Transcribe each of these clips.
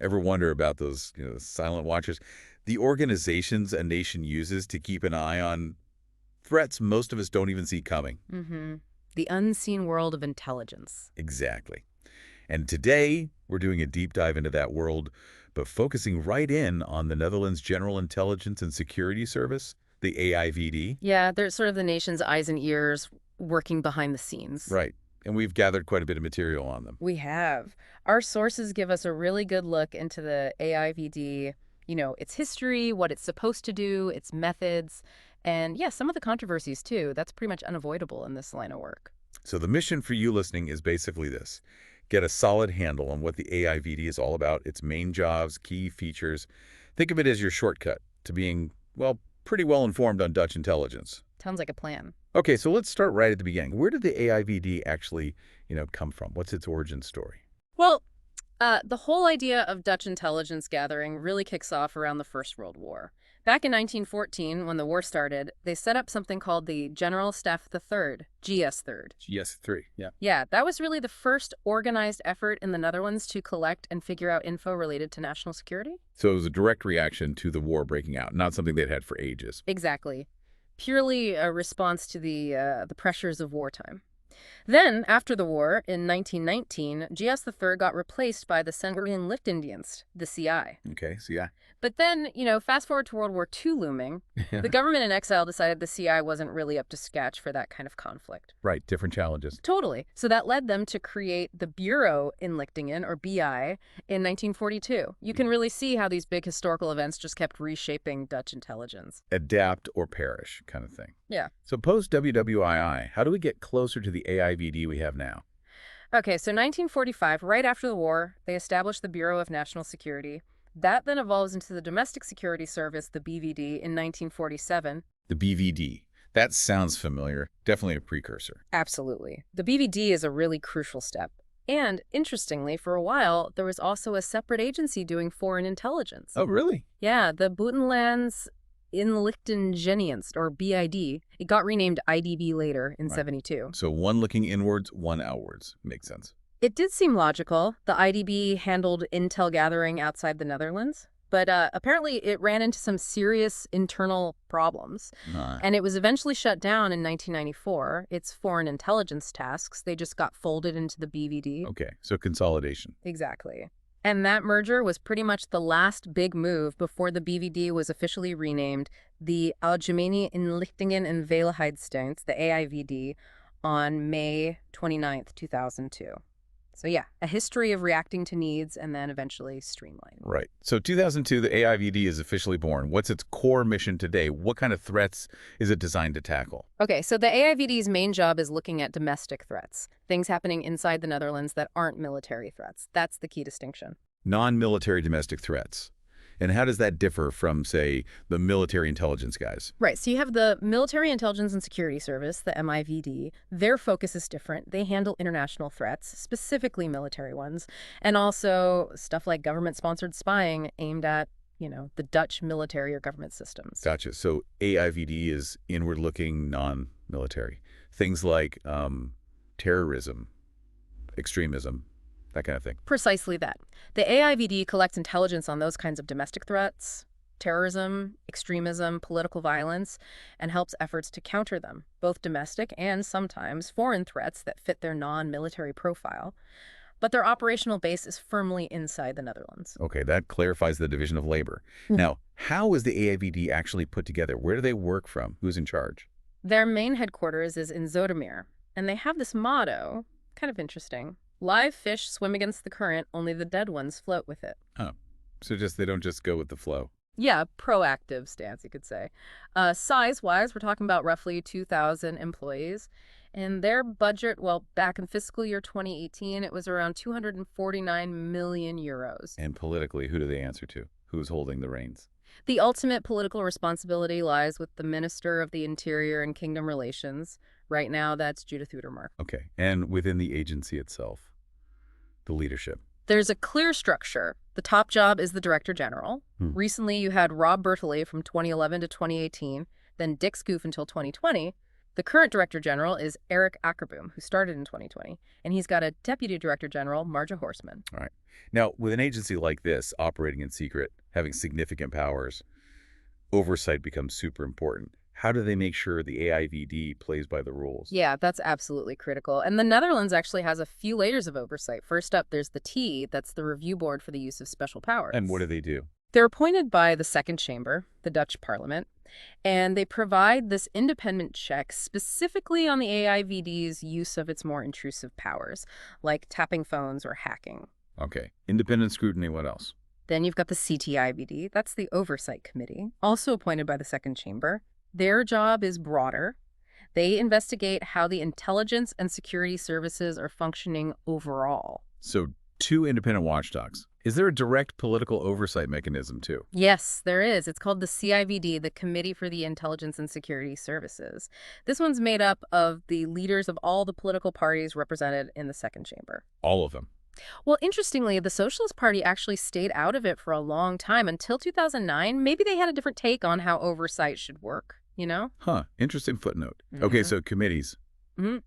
Ever wonder about those, silent watchers? The organizations a nation uses to keep an eye on threats most of us don't even see coming. Mm-hmm. The unseen world of intelligence. Exactly. And today, we're doing a deep dive into that world, but focusing right in on the Netherlands General Intelligence and Security Service, the AIVD. Yeah, they're sort of the nation's eyes and ears working behind the scenes. Right. And we've gathered quite a bit of material on them. We have. Our sources give us a really good look into the AIVD, its history, what it's supposed to do, its methods, and yeah, some of the controversies too. That's pretty much unavoidable in this line of work. So the mission for you listening is basically this. Get a solid handle on what the AIVD is all about, its main jobs, key features. Think of it as your shortcut to being, well, pretty well informed on Dutch intelligence. Sounds like a plan. Okay, so let's start right at the beginning. Where did the AIVD actually, come from? What's its origin story? Well, the whole idea of Dutch intelligence gathering really kicks off around the First World War. Back in 1914, when the war started, they set up something called the General Staff III, GS III. GS3, yeah. Yeah, that was really the first organized effort in the Netherlands to collect and figure out info related to national security. So it was a direct reaction to the war breaking out, not something they'd had for ages. Exactly. Purely a response to the pressures of wartime. Then, after the war, in 1919, GS III got replaced by the Lichtendienst, the CI. Okay, so yeah. But then, fast forward to World War II looming, the government in exile decided the CI wasn't really up to scratch for that kind of conflict. Right, different challenges. Totally. So that led them to create the Bureau in Lichtingen, or BI, in 1942. You can really see how these big historical events just kept reshaping Dutch intelligence. Adapt or perish kind of thing. Yeah. So post-WWII, how do we get closer to the AIVD we have now? Okay, so 1945, right after the war, they established the Bureau of National Security. That then evolves into the Domestic Security Service, the BVD, in 1947. The BVD. That sounds familiar. Definitely a precursor. Absolutely. The BVD is a really crucial step. And, interestingly, for a while, there was also a separate agency doing foreign intelligence. Oh, really? Yeah, the Buitenlands Inlichtingendienst, or BID. It got renamed IDB later in Right. 72. So one looking inwards, one outwards. Makes sense. It did seem logical. The IDB handled intel gathering outside the Netherlands, but apparently it ran into some serious internal problems, and it was eventually shut down in 1994. Its foreign intelligence tasks, they just got folded into the BVD. Okay, so consolidation. Exactly. And that merger was pretty much the last big move before the BVD was officially renamed the Algemene Inlichtingen en Veiligheidsdienst, the AIVD, on May 29th, 2002. So yeah, a history of reacting to needs and then eventually streamlining. Right. So 2002, the AIVD is officially born. What's its core mission today? What kind of threats is it designed to tackle? Okay, so the AIVD's main job is looking at domestic threats, things happening inside the Netherlands that aren't military threats. That's the key distinction. Non-military domestic threats. And how does that differ from, say, the military intelligence guys? Right, so you have the Military Intelligence and Security Service, the MIVD. Their focus is different. They handle international threats, specifically military ones, and also stuff like government-sponsored spying aimed at, the Dutch military or government systems. Gotcha. So AIVD is inward-looking, non-military. Things like terrorism, extremism, that kind of thing. Precisely that. The AIVD collects intelligence on those kinds of domestic threats, terrorism, extremism, political violence, and helps efforts to counter them, both domestic and sometimes foreign threats that fit their non-military profile. But their operational base is firmly inside the Netherlands. Okay, that clarifies the division of labor. Now, how is the AIVD actually put together? Where do they work from? Who's in charge? Their main headquarters is in Zoetermeer, and they have this motto, kind of interesting. Live fish swim against the current, only the dead ones float with it. Oh, so they don't just go with the flow. Yeah, proactive stance, you could say. Size-wise, we're talking about roughly 2,000 employees. And their budget, well, back in fiscal year 2018, it was around 249 million euros. And politically, who do they answer to? Who's holding the reins? The ultimate political responsibility lies with the Minister of the Interior and Kingdom Relations. Right now, that's Judith Utermark. Okay, and within the agency itself, the leadership. There's a clear structure. The top job is the Director General. Recently, you had Rob Bertollet from 2011 to 2018, then Dick Scoof until 2020, The current Director General is Eric Ackerboom, who started in 2020, and he's got a Deputy Director General, Marja Horseman. All right. Now, with an agency like this operating in secret, having significant powers, oversight becomes super important. How do they make sure the AIVD plays by the rules? Yeah, that's absolutely critical. And the Netherlands actually has a few layers of oversight. First up, there's the T, that's the review board for the use of special powers. And what do they do? They're appointed by the Second Chamber, the Dutch Parliament, and they provide this independent check specifically on the AIVD's use of its more intrusive powers, like tapping phones or hacking. Okay. Independent scrutiny, what else? Then you've got the CTIVD, that's the Oversight Committee, also appointed by the Second Chamber. Their job is broader. They investigate how the intelligence and security services are functioning overall. So, two independent watchdogs. Is there a direct political oversight mechanism, too? Yes, there is. It's called the CIVD, the Committee for the Intelligence and Security Services. This one's made up of the leaders of all the political parties represented in the Second Chamber. All of them. Well, interestingly, the Socialist Party actually stayed out of it for a long time until 2009. Maybe they had a different take on how oversight should work, you know? Huh. Interesting footnote. Okay, Mhm. so committees. Mhm.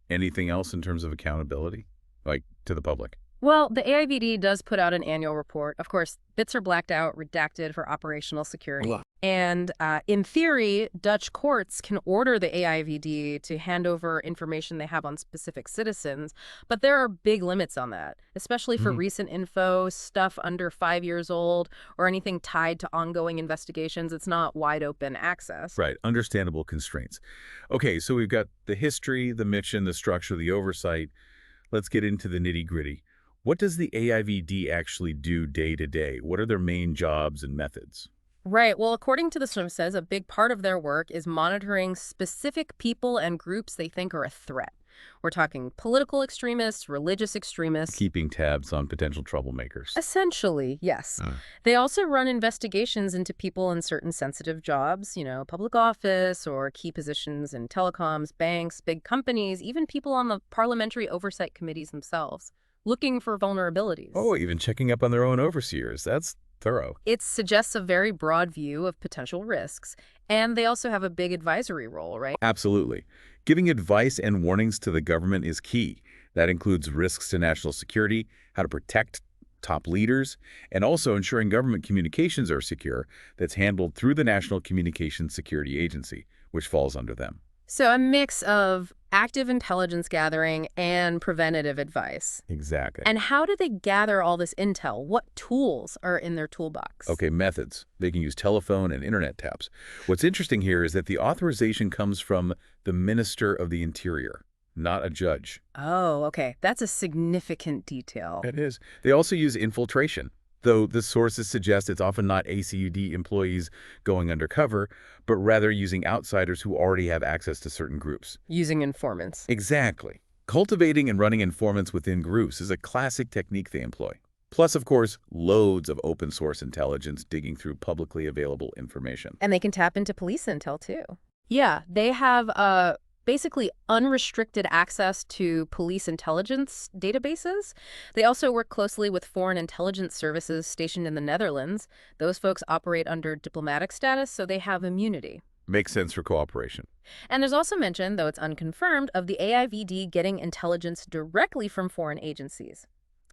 Anything else in terms of accountability? Like, to the public? Well, the AIVD does put out an annual report. Of course, bits are blacked out, redacted for operational security. Blah. And in theory, Dutch courts can order the AIVD to hand over information they have on specific citizens, but there are big limits on that, especially for recent info, stuff under 5 years old, or anything tied to ongoing investigations. It's not wide open access. Right. Understandable constraints. Okay, so we've got the history, the mission, the structure, the oversight. Let's get into the nitty-gritty. What does the AIVD actually do day to day? What are their main jobs and methods? Right. Well, according to the services, a big part of their work is monitoring specific people and groups they think are a threat. We're talking political extremists, religious extremists. Keeping tabs on potential troublemakers. Essentially, yes. They also run investigations into people in certain sensitive jobs, public office or key positions in telecoms, banks, big companies, even people on the parliamentary oversight committees themselves, looking for vulnerabilities. Oh, even checking up on their own overseers. That's thorough. It suggests a very broad view of potential risks, and they also have a big advisory role, right? Absolutely. Giving advice and warnings to the government is key. That includes risks to national security, how to protect top leaders, and also ensuring government communications are secure. That's handled through the National Communications Security Agency, which falls under them. So a mix of active intelligence gathering and preventative advice. Exactly. And how do they gather all this intel? What tools are in their toolbox? Okay, methods. They can use telephone and internet taps. What's interesting here is that the authorization comes from the Minister of the Interior, not a judge. Oh, okay. That's a significant detail. It is. They also use infiltration, though the sources suggest it's often not ACUD employees going undercover, but rather using outsiders who already have access to certain groups. Using informants. Exactly. Cultivating and running informants within groups is a classic technique they employ. Plus, of course, loads of open source intelligence digging through publicly available information. And they can tap into police intel, too. Yeah, they have basically unrestricted access to police intelligence databases. They also work closely with foreign intelligence services stationed in the Netherlands. Those folks operate under diplomatic status, so they have immunity. Makes sense for cooperation. And there's also mention, though it's unconfirmed, of the AIVD getting intelligence directly from foreign agencies.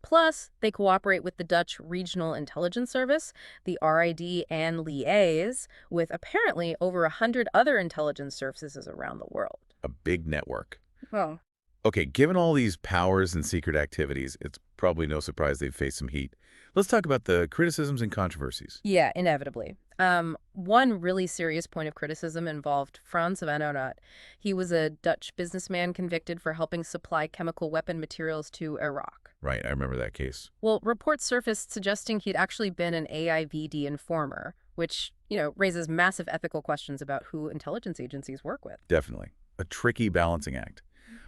Plus, they cooperate with the Dutch Regional Intelligence Service, the RID and liaise with apparently over 100 other intelligence services around the world. A big network. Well, Okay, given all these powers and secret activities, it's probably no surprise they've faced some heat. Let's talk about the criticisms and controversies. yeah, inevitably. One really serious point of criticism involved Frans van Onat. He was a Dutch businessman convicted for helping supply chemical weapon materials to Iraq. Right, I remember that case. Well, reports surfaced suggesting he'd actually been an AIVD informer, which, raises massive ethical questions about who intelligence agencies work with. Definitely. A tricky balancing act.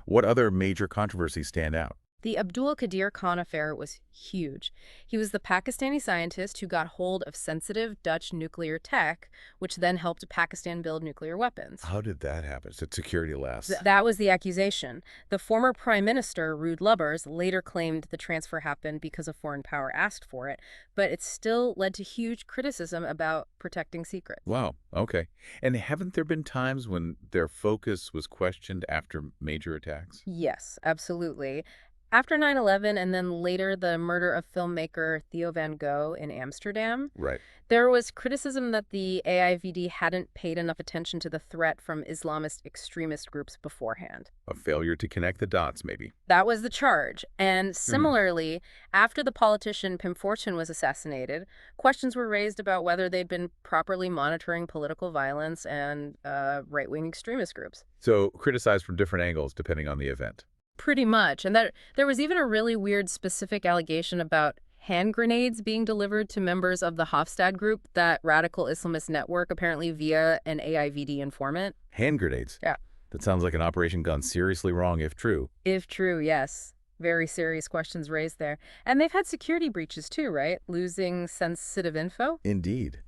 What other major controversies stand out? The Abdul Qadir Khan affair was huge. He was the Pakistani scientist who got hold of sensitive Dutch nuclear tech, which then helped Pakistan build nuclear weapons. How did that happen? So security less. That was the accusation. The former prime minister, Ruud Lubbers, later claimed the transfer happened because a foreign power asked for it, but it still led to huge criticism about protecting secrets. Wow, okay. And haven't there been times when their focus was questioned after major attacks? Yes, absolutely. After 9/11 and then later the murder of filmmaker Theo van Gogh in Amsterdam, Right. there was criticism that the AIVD hadn't paid enough attention to the threat from Islamist extremist groups beforehand. A failure to connect the dots, maybe. That was the charge. And Hmm. similarly, after the politician Pim Fortuyn was assassinated, questions were raised about whether they'd been properly monitoring political violence and right-wing extremist groups. So criticized from different angles depending on the event. Pretty much. And that there was even a really weird specific allegation about hand grenades being delivered to members of the Hofstad group, that radical Islamist network, apparently via an AIVD informant. Hand grenades. Yeah. That sounds like an operation gone seriously wrong if true. If true, yes. Very serious questions raised there. And they've had security breaches too, right? Losing sensitive info? Indeed.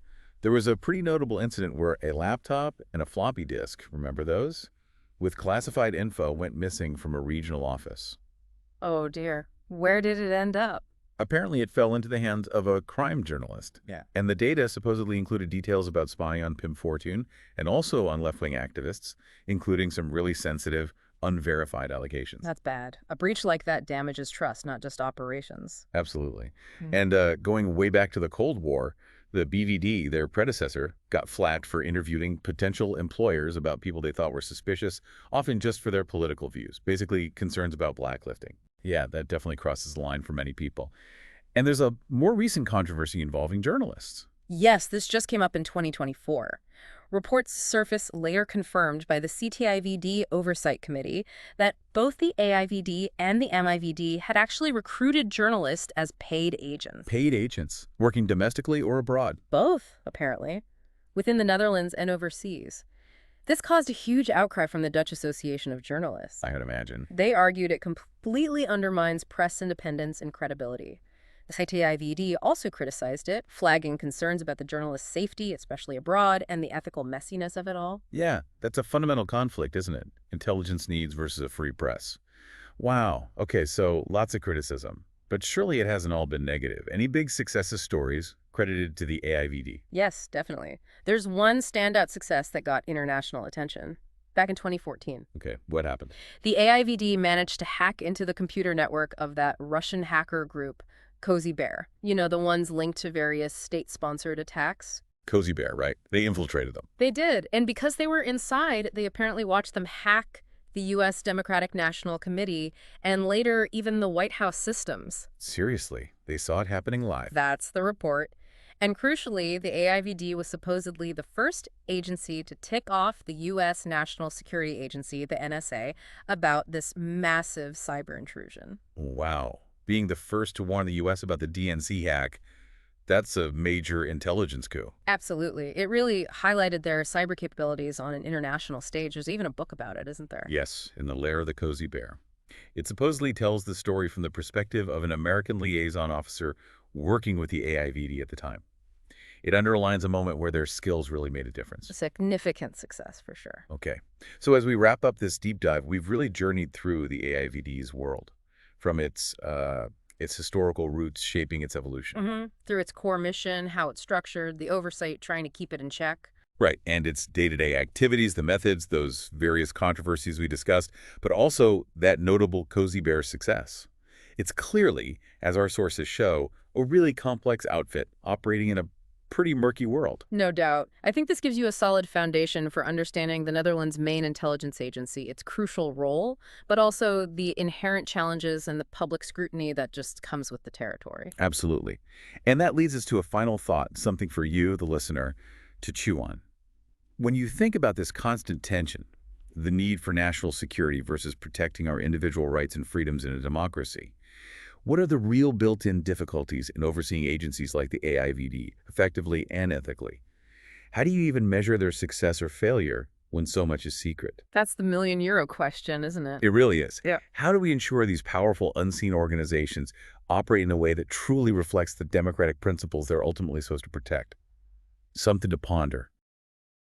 There was a pretty notable incident where a laptop and a floppy disk, remember those? With classified info went missing from a regional office. Oh dear. Where did it end up? Apparently it fell into the hands of a crime journalist. Yeah. And the data supposedly included details about spying on Pim Fortuyn and also on left-wing activists, including some really sensitive, unverified allegations. That's bad. A breach like that damages trust, not just operations. Absolutely. Hmm. And going way back to the Cold War, the BVD, their predecessor, got flagged for interviewing potential employers about people they thought were suspicious, often just for their political views, basically concerns about blacklisting. Yeah, that definitely crosses the line for many people. And there's a more recent controversy involving journalists. Yes, this just came up in 2024. Reports surfaced later confirmed by the CTIVD Oversight Committee that both the AIVD and the MIVD had actually recruited journalists as paid agents. Paid agents, working domestically or abroad. Both, apparently, within the Netherlands and overseas. This caused a huge outcry from the Dutch Association of Journalists. I would imagine. They argued it completely undermines press independence and credibility. The CTIVD also criticized it, flagging concerns about the journalist's safety, especially abroad, and the ethical messiness of it all. Yeah, that's a fundamental conflict, isn't it? Intelligence needs versus a free press. Wow. Okay, so lots of criticism. But surely it hasn't all been negative. Any big success stories credited to the AIVD? Yes, definitely. There's one standout success that got international attention. Back in 2014, Okay, what happened? the AIVD managed to hack into the computer network of that Russian hacker group, Cozy Bear. You know, the ones linked to various state-sponsored attacks. Cozy Bear, right? They infiltrated them. They did. And because they were inside, they apparently watched them hack the U.S. Democratic National Committee and later even the White House systems. Seriously, they saw it happening live. That's the report. And crucially, the AIVD was supposedly the first agency to tick off the U.S. National Security Agency, the NSA, about this massive cyber intrusion. Wow. Being the first to warn the U.S. about the DNC hack, that's a major intelligence coup. Absolutely. It really highlighted their cyber capabilities on an international stage. There's even a book about it, isn't there? Yes, in the lair of the Cozy Bear. It supposedly tells the story from the perspective of an American liaison officer working with the AIVD at the time. It underlines a moment where their skills really made a difference. A significant success, for sure. Okay, so as we wrap up this deep dive, we've really journeyed through the AIVD's world, from its historical roots shaping its evolution. Through its core mission, how it's structured, the oversight, trying to keep it in check. Right, and its day-to-day activities, the methods, those various controversies we discussed, but also that notable Cozy Bear success. It's clearly, as our sources show, a really complex outfit operating in a pretty murky world. No doubt. I think this gives you a solid foundation for understanding the Netherlands' main intelligence agency, its crucial role, but also the inherent challenges and the public scrutiny that just comes with the territory. Absolutely. And that leads us to a final thought, something for you, the listener, to chew on. When you think about this constant tension, the need for national security versus protecting our individual rights and freedoms in a democracy, what are the real built-in difficulties in overseeing agencies like the AIVD, effectively and ethically? How do you even measure their success or failure when so much is secret? That's the million-euro question, isn't it? It really is. Yeah. How do we ensure these powerful, unseen organizations operate in a way that truly reflects the democratic principles they're ultimately supposed to protect? Something to ponder.